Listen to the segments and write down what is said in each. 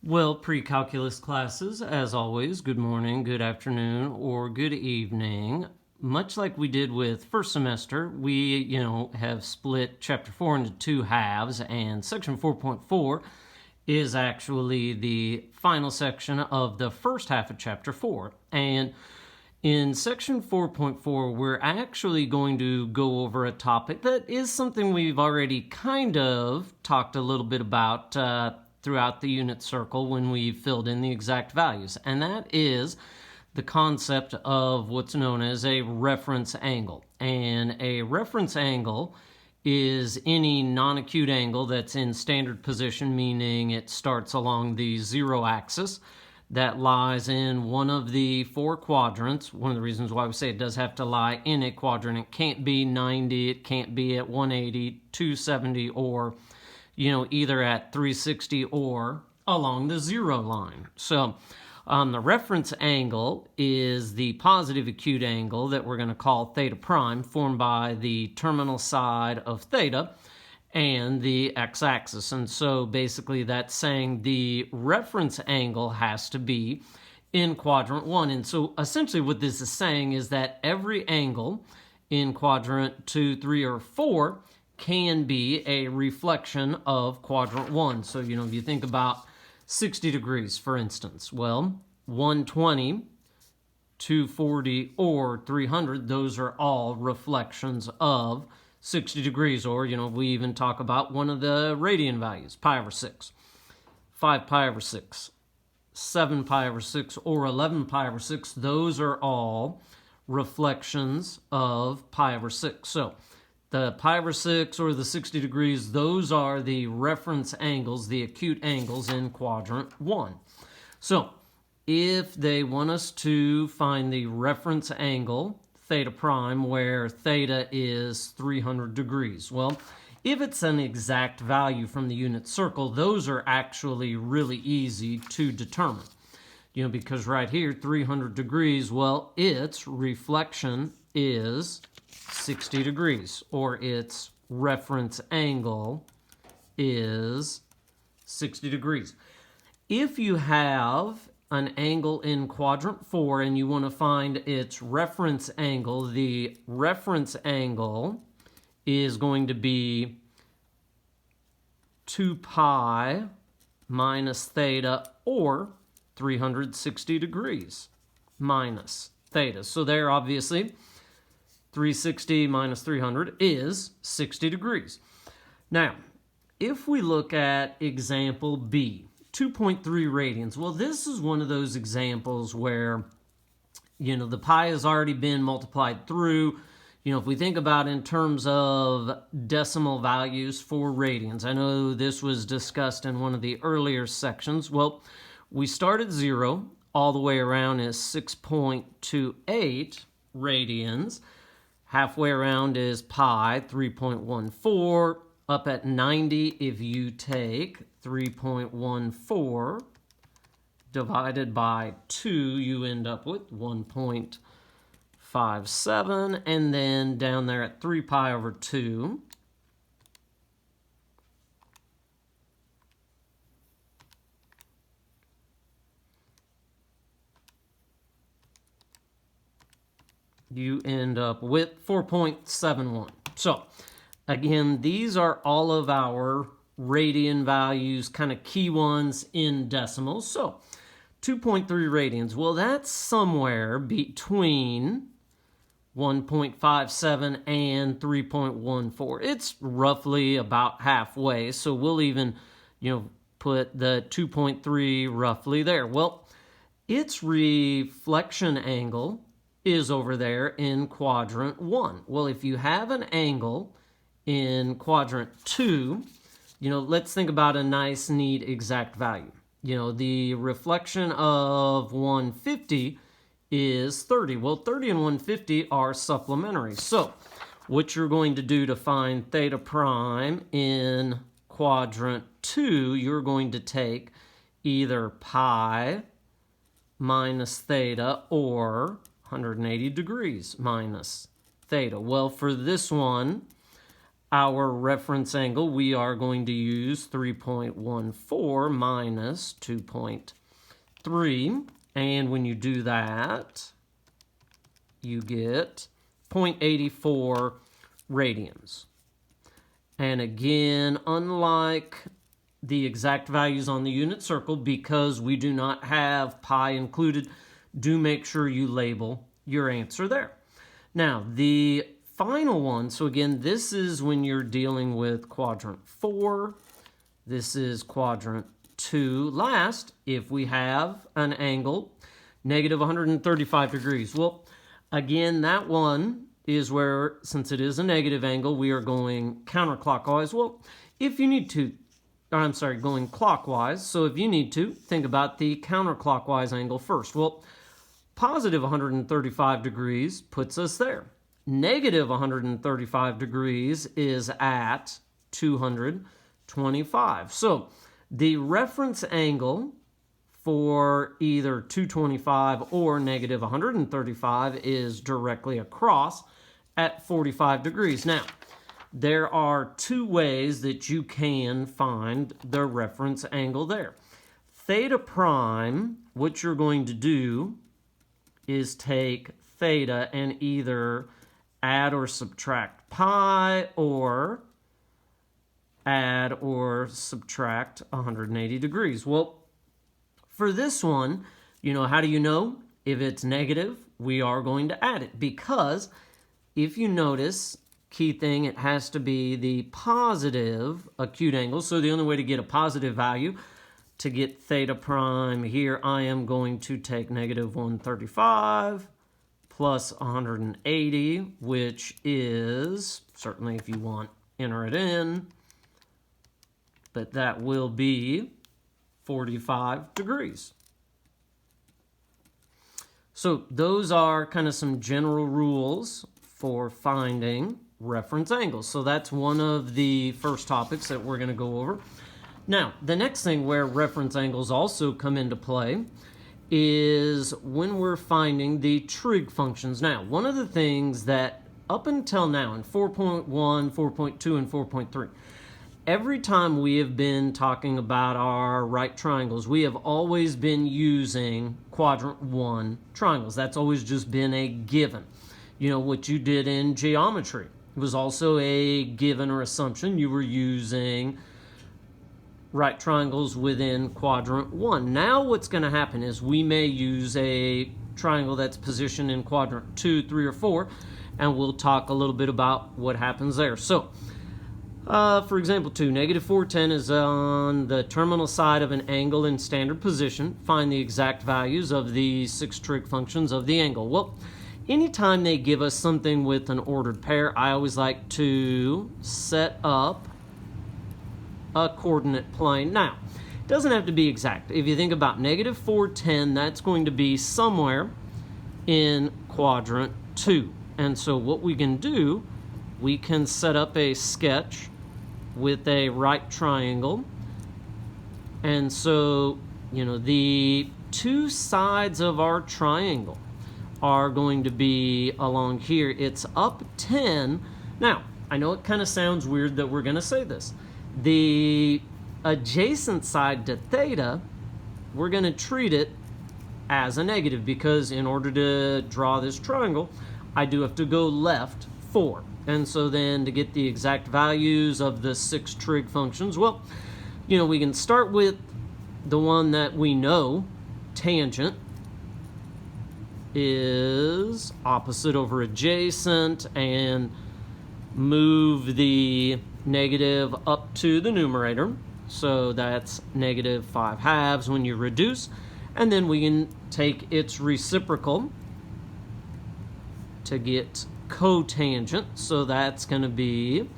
Well, pre-calculus classes, as always, good morning, good afternoon, or good evening. Much like we did with first semester, we, have split Chapter 4 into two halves, and Section 4.4 is actually the final section of the first half of Chapter 4. And in Section 4.4, we're actually going to go over a topic that is something we've already kind of talked a little bit about throughout the unit circle when we filled in the exact values, and that is the concept of what's known as a reference angle. And a reference angle is any non-acute angle that's in standard position, meaning it starts along the zero axis, that lies in one of the four quadrants. One of the reasons why we say it does have to lie in a quadrant. It can't be 90, it can't be at 180, 270, or either at 360 or along the zero line. So the reference angle is the positive acute angle that we're going to call theta prime, formed by the terminal side of theta and the x-axis. And so basically that's saying the reference angle has to be in quadrant 1. And so essentially what this is saying is that every angle in quadrant 2, 3, or 4 can be a reflection of quadrant 1. So, if you think about 60 degrees, for instance, well, 120, 240, or 300, those are all reflections of 60 degrees. Or, we even talk about one of the radian values, pi over 6, 5 pi over 6, 7 pi over 6, or 11 pi over 6. Those are all reflections of pi over 6. So the pi over 6 or the 60 degrees, those are the reference angles, the acute angles in quadrant 1. So if they want us to find the reference angle, theta prime, where theta is 300 degrees, well, if it's an exact value from the unit circle, those are actually really easy to determine. Because right here, 300 degrees, well, its reflection is 60 degrees, or its reference angle is 60 degrees. If you have an angle in quadrant 4 and you want to find its reference angle, the reference angle is going to be 2 pi minus theta, or 360 degrees minus theta. So there, obviously, 360 minus 300 is 60 degrees. Now, if we look at example B, 2.3 radians, well, this is one of those examples where, the pi has already been multiplied through. If we think about in terms of decimal values for radians, I know this was discussed in one of the earlier sections. Well, we start at 0, all the way around is 6.28 radians. Halfway around is pi, 3.14. Up at 90, if you take 3.14 divided by 2, you end up with 1.57. And then down there at 3 pi over 2, you end up with 4.71. So, again, these are all of our radian values, kind of key ones in decimals. So, 2.3 radians, well, that's somewhere between 1.57 and 3.14. It's roughly about halfway, so we'll even, put the 2.3 roughly there. Well, its reflection angle is over there in quadrant 1. Well, if you have an angle in quadrant 2, let's think about a nice, neat, exact value. The reflection of 150 is 30. Well, 30 and 150 are supplementary. So what you're going to do to find theta prime in quadrant 2, you're going to take either pi minus theta or 180 degrees minus theta. Well, for this one, our reference angle, we are going to use 3.14 minus 2.3. And when you do that, you get 0.84 radians. And again, unlike the exact values on the unit circle, because we do not have pi included, do make sure you label your answer there. Now, the final one, so again, this is when you're dealing with quadrant 4. This is quadrant 2. Last, if we have an angle, negative 135 degrees. Well, again, that one is where, since it is a negative angle, we are going counterclockwise. Well, if you need to, going clockwise. So if you need to, think about the counterclockwise angle first. Well, positive 135 degrees puts us there. Negative 135 degrees is at 225. So the reference angle for either 225 or negative 135 is directly across at 45 degrees. Now, there are two ways that you can find the reference angle there. Theta prime, what you're going to do is take theta and either add or subtract pi or add or subtract 180 degrees. Well, for this one, how do you know? If it's negative, we are going to add it, because if you notice, key thing, it has to be the positive acute angle. So the only way to get a positive value, to get theta prime here, I am going to take negative 135 plus 180, which is, certainly if you want, enter it in, but that will be 45 degrees. So those are kind of some general rules for finding reference angles. So that's one of the first topics that we're going to go over. Now, the next thing where reference angles also come into play is when we're finding the trig functions. Now, one of the things that up until now in 4.1, 4.2, and 4.3, every time we have been talking about our right triangles, we have always been using quadrant 1 triangles. That's always just been a given. What you did in geometry was also a given or assumption. You were using right triangles within quadrant 1. Now what's going to happen is we may use a triangle that's positioned in quadrant 2, 3, or 4, and we'll talk a little bit about what happens there. So, for example, negative 410 is on the terminal side of an angle in standard position. Find the exact values of the 6 trig functions of the angle. Well, anytime they give us something with an ordered pair, I always like to set up a coordinate plane. Now, it doesn't have to be exact. If you think about negative 410, that's going to be somewhere in quadrant 2. And so what we can do, we can set up a sketch with a right triangle. And so, the two sides of our triangle are going to be along here. It's up 10. Now, I know it kind of sounds weird that we're going to say this. The adjacent side to theta, we're going to treat it as a negative, because in order to draw this triangle, I do have to go left 4. And so then to get the exact values of the 6 trig functions, well, we can start with the one that we know, tangent is opposite over adjacent, and move the negative up to the numerator. So that's negative 5/2 when you reduce. And then we can take its reciprocal to get cotangent. So that's going to be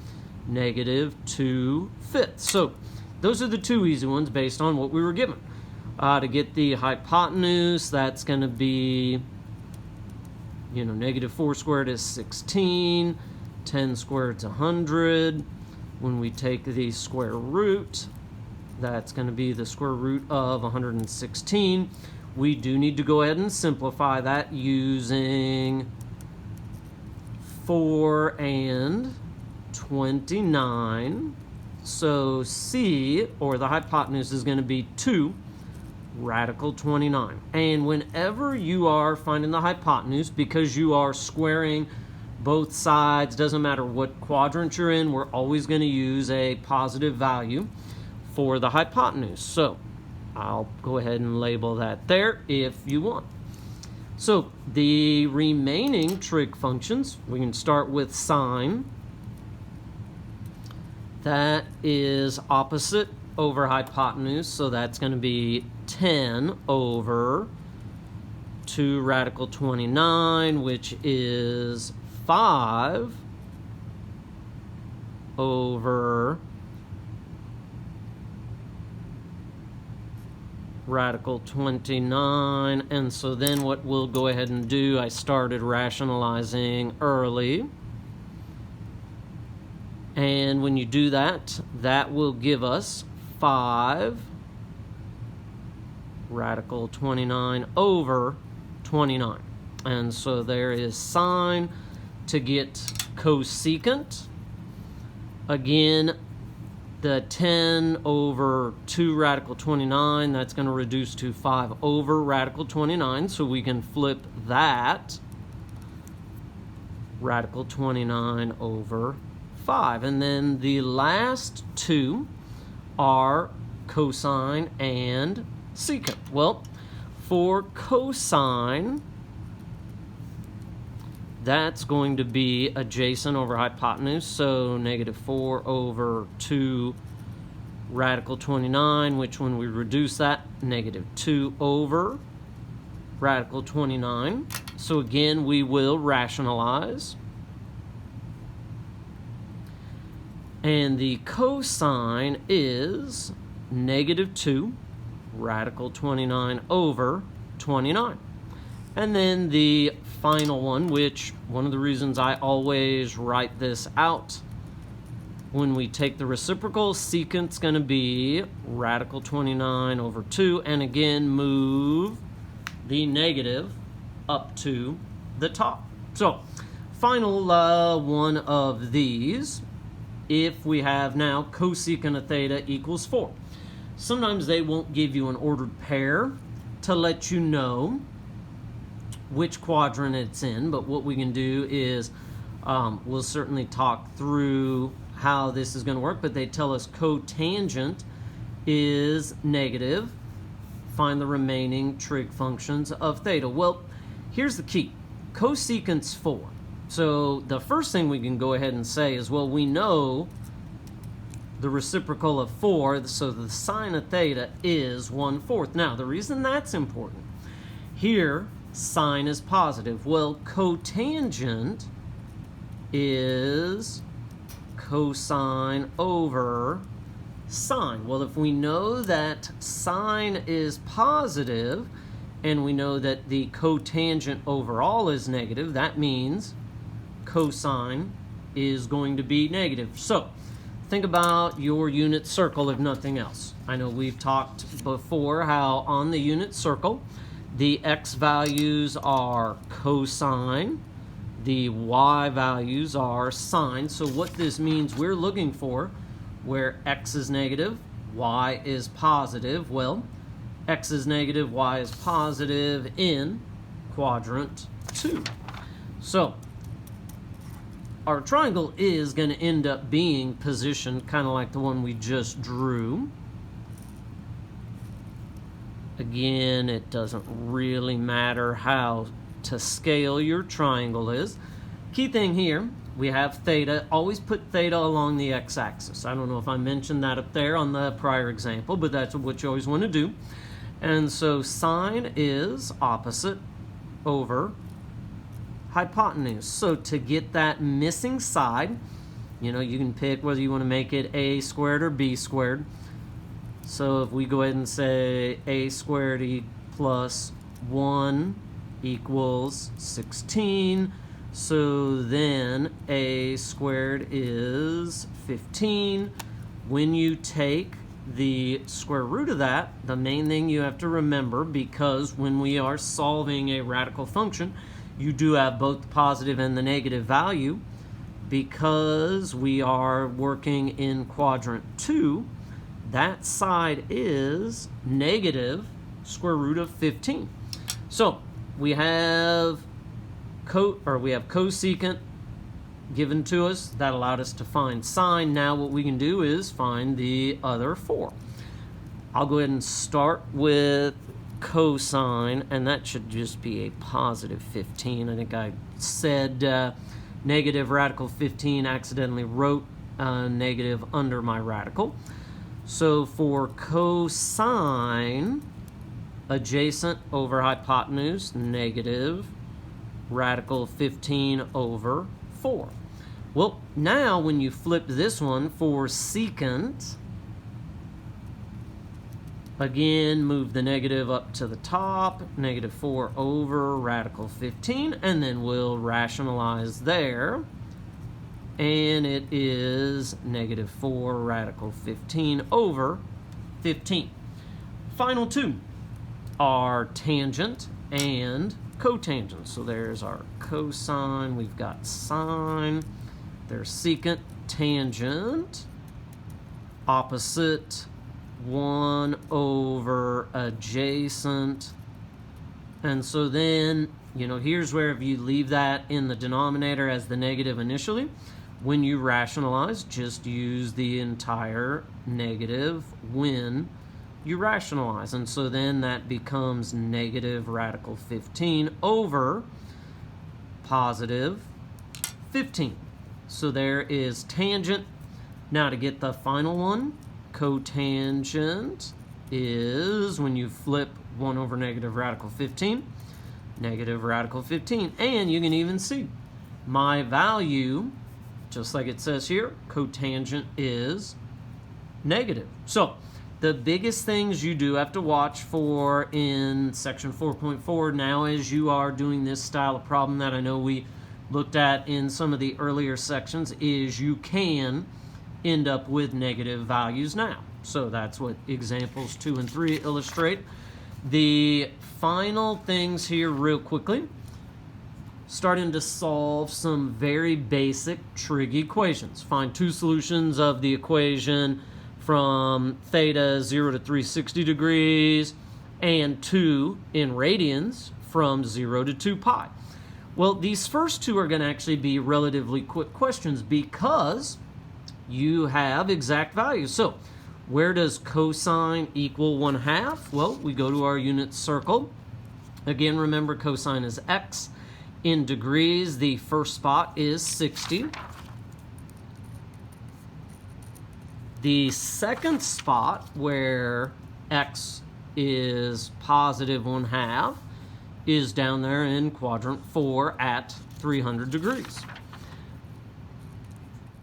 negative 2/5. So those are the two easy ones based on what we were given. To get the hypotenuse, that's going to be, negative 4 squared is 16. 10 squared is 100. When we take the square root, that's going to be the square root of 116. We do need to go ahead and simplify that using 4 and 29. So C, or the hypotenuse, is going to be 2 radical 29. And whenever you are finding the hypotenuse, because you are squaring both sides, doesn't matter what quadrant you're in, we're always going to use a positive value for the hypotenuse. So I'll go ahead and label that there if you want. So the remaining trig functions, we can start with sine. That is opposite over hypotenuse, so that's going to be 10 over 2 radical 29, which is 5 over radical 29. And so then what we'll go ahead and do, I started rationalizing early. And when you do that, that will give us 5 radical 29 over 29. And so there is sine. To get cosecant, again, the 10 over 2 radical 29, that's going to reduce to 5 over radical 29. So we can flip that, radical 29 over 5. And then the last two are cosine and secant. Well, for cosine, that's going to be adjacent over hypotenuse, so negative 4 over 2 radical 29, which when we reduce that, negative 2 over radical 29. So again, we will rationalize. And the cosine is negative 2 radical 29 over 29. And then the final one, which one of the reasons I always write this out, when we take the reciprocal, secant's going to be radical 29 over 2, and again move the negative up to the top. So final one of these, if we have now cosecant of theta equals 4. Sometimes they won't give you an ordered pair to let you know which quadrant it's in, but what we can do is we'll certainly talk through how this is going to work, but they tell us cotangent is negative. Find the remaining trig functions of theta. Well, here's the key. Cosecant's 4. So the first thing we can go ahead and say is, well, we know the reciprocal of 4, so the sine of theta is 1/4. Now, the reason that's important, here, sine is positive. Well, cotangent is cosine over sine. Well, if we know that sine is positive and we know that the cotangent overall is negative, that means cosine is going to be negative. So think about your unit circle if nothing else. I know we've talked before how on the unit circle the x values are cosine, the y values are sine. So what this means, we're looking for where x is negative, y is positive. Well, x is negative, y is positive in quadrant 2. So our triangle is going to end up being positioned kind of like the one we just drew. Again, it doesn't really matter how to scale your triangle is. Key thing here, we have theta. Always put theta along the x-axis. I don't know if I mentioned that up there on the prior example, but that's what you always want to do. And so sine is opposite over hypotenuse. So to get that missing side, you know, you can pick whether you want to make it a squared or b squared. So if we go ahead and say a squared plus 1 equals 16, so then a squared is 15. When you take the square root of that, the main thing you have to remember, because when we are solving a radical function, you do have both the positive and the negative value, because we are working in quadrant 2, that side is negative square root of 15. So we have cosecant given to us. That allowed us to find sine. Now what we can do is find the other 4. I'll go ahead and start with cosine, and that should just be a positive 15. I think I said negative radical 15, accidentally wrote negative under my radical. So for cosine, adjacent over hypotenuse, negative radical 15 over 4. Well, now when you flip this one for secant, again, move the negative up to the top, negative 4 over radical 15, and then we'll rationalize there. And it is negative 4 radical 15 over 15. Final 2 are tangent and cotangent. So there's our cosine, we've got sine, there's secant, tangent, opposite, 1 over adjacent. And so then, here's where if you leave that in the denominator as the negative initially, when you rationalize, just use the entire negative when you rationalize. And so then that becomes negative radical 15 over positive 15. So there is tangent. Now to get the final one, cotangent is when you flip 1 over negative radical 15, negative radical 15. And you can even see my value, just like it says here, cotangent is negative. So the biggest things you do have to watch for in section 4.4 now as you are doing this style of problem that I know we looked at in some of the earlier sections is you can end up with negative values now. So that's what examples 2 and 3 illustrate. The final things here real quickly, starting to solve some very basic trig equations. Find 2 solutions of the equation from theta 0 to 360 degrees and 2 in radians from 0 to 2 pi. Well, these first 2 are going to actually be relatively quick questions because you have exact values. So where does cosine equal 1/2? Well, we go to our unit circle. Again, remember cosine is x. In degrees, the first spot is 60. The second spot, where x is positive 1/2, is down there in quadrant 4 at 300 degrees.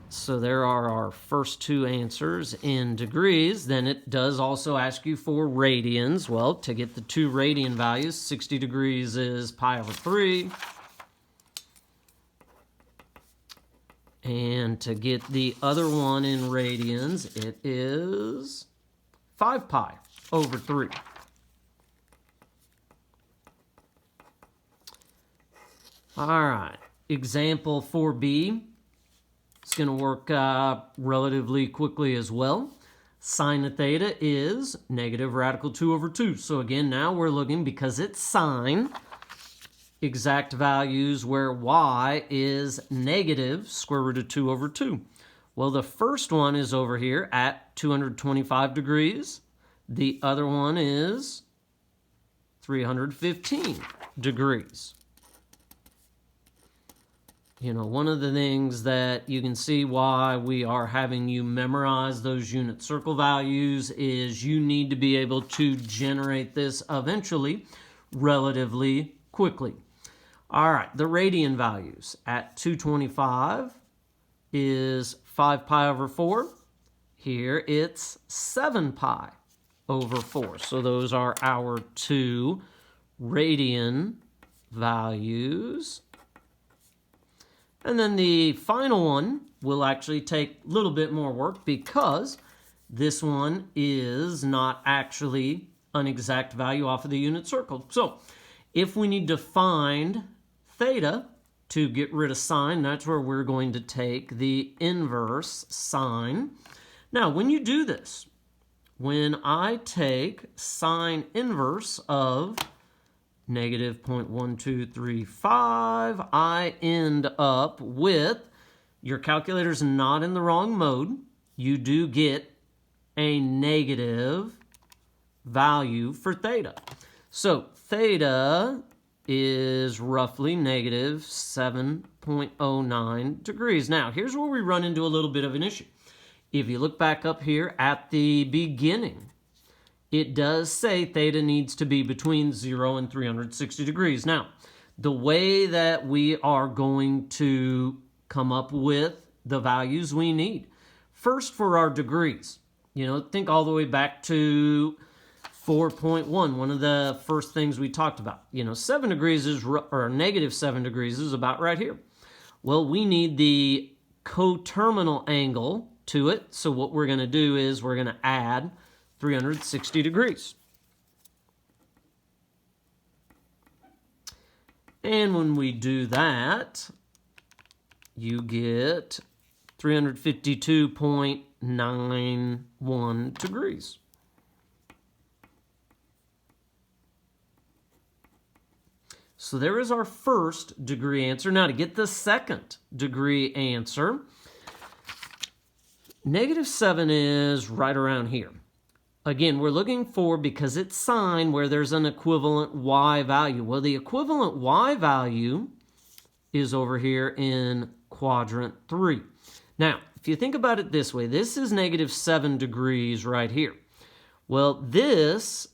So there are our first 2 answers in degrees. Then it does also ask you for radians. Well, to get the 2 radian values, 60 degrees is pi over 3. And to get the other one in radians, it is 5 pi over 3. All right, example 4b. It's going to work relatively quickly as well. Sine of theta is negative radical 2 over 2. So again, now we're looking, because it's sine, exact values where y is negative square root of 2 over 2. Well, the first one is over here at 225 degrees. The other one is 315 degrees. One of the things that you can see why we are having you memorize those unit circle values is you need to be able to generate this eventually relatively quickly. All right, the radian values at 225 is 5 pi over 4. Here it's 7 pi over 4. So those are our 2 radian values. And then the final one will actually take a little bit more work because this one is not actually an exact value off of the unit circle. So if we need to find theta, To get rid of sine, that's where we're going to take the inverse sine. Now, when you do this, when I take sine inverse of negative 0.1235, I end up with, your calculator's not in the wrong mode, you do get a negative value for theta. So theta is roughly negative 7.09 degrees. Now, here's where we run into a little bit of an issue. If you look back up here at the beginning, it does say theta needs to be between 0 and 360 degrees. Now, the way that we are going to come up with the values we need, first for our degrees, think all the way back to 4.1, one of the first things we talked about. 7 degrees is, or negative 7 degrees is about right here. Well, we need the coterminal angle to it. So what we're going to do is we're going to add 360 degrees. And when we do that, you get 352.91 degrees. So there is our first degree answer. Now to get the second degree answer, negative 7 is right around here. Again, we're looking for, because it's sine, where there's an equivalent y value. Well, the equivalent y value is over here in quadrant 3. Now, if you think about it this way, this is negative 7 degrees right here. Well, this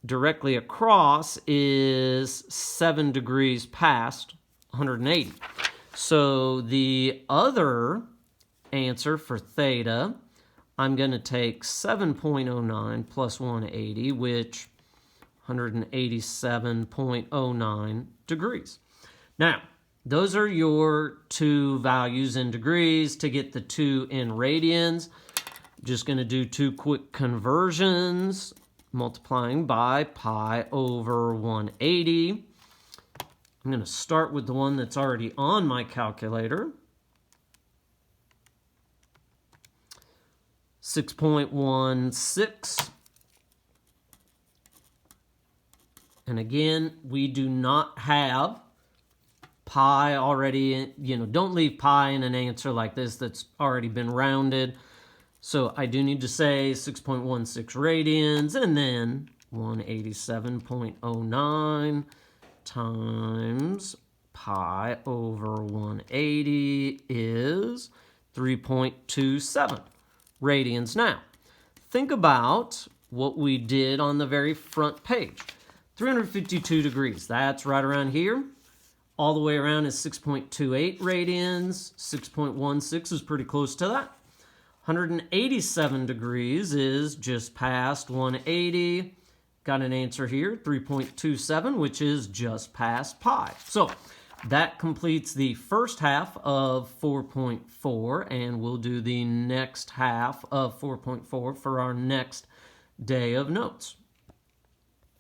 directly across is 7 degrees past 180. So the other answer for theta, I'm going to take 7.09 plus 180, which 187.09 degrees. Now, those are your two values in degrees. To get the 2 in radians, I'm just going to do 2 quick conversions, multiplying by pi over 180. I'm going to start with the one that's already on my calculator. 6.16. And again, we do not have pi already, don't leave pi in an answer like this that's already been rounded. So I do need to say 6.16 radians, and then 187.09 times pi over 180 is 3.27 radians. Now, think about what we did on the very front page. 352 degrees, that's right around here. All the way around is 6.28 radians. 6.16 is pretty close to that. 187 degrees is just past 180. Got an answer here, 3.27, which is just past pi. So that completes the first half of 4.4, and we'll do the next half of 4.4 for our next day of notes.